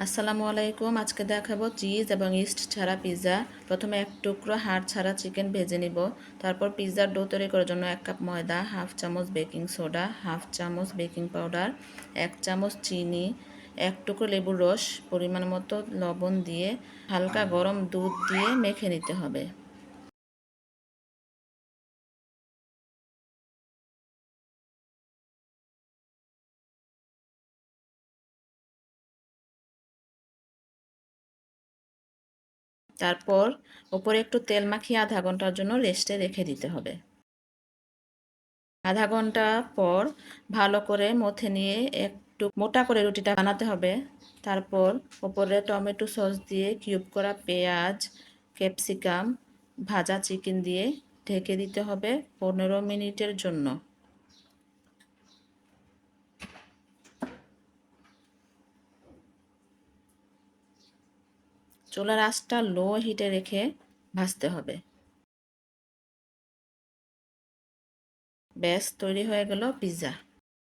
আসসালামু আলাইকুম। আজকে দেখাবো চিজ এবং ইস্ট ছাড়া পিৎজা। প্রথমে এক টুকরো হাড় ছাড়া চিকেন ভেজে নিব। তারপর পিৎজার ডো তৈরি করার জন্য 1 কাপ ময়দা, হাফ চামচ বেকিং সোডা, হাফ চামচ বেকিং পাউডার, 1 চামচ চিনি, এক টুকরো লেবুর রস, পরিমাণ মতো লবণ দিয়ে হালকা গরম দুধ দিয়ে মেখে নিতে হবে। তারপর উপরে একটু তেল মাখিয়ে আধা ঘন্টার জন্য রেস্টে রেখে দিতে হবে। আধা ঘন্টা পর ভালো করে মথে নিয়ে একটু মোটা করে রুটিটা বানাতে হবে। তারপর ওপরে টমেটো সস দিয়ে কিউব করা পেঁয়াজ, ক্যাপসিকাম, ভাজা চিকেন দিয়ে ঢেকে দিতে হবে 15 মিনিটের জন্য। চুলার আঁচটা লো হিটে রেখে ভাজতে হবে। ব্যাস তৈরি হয়ে গেল পিৎজা।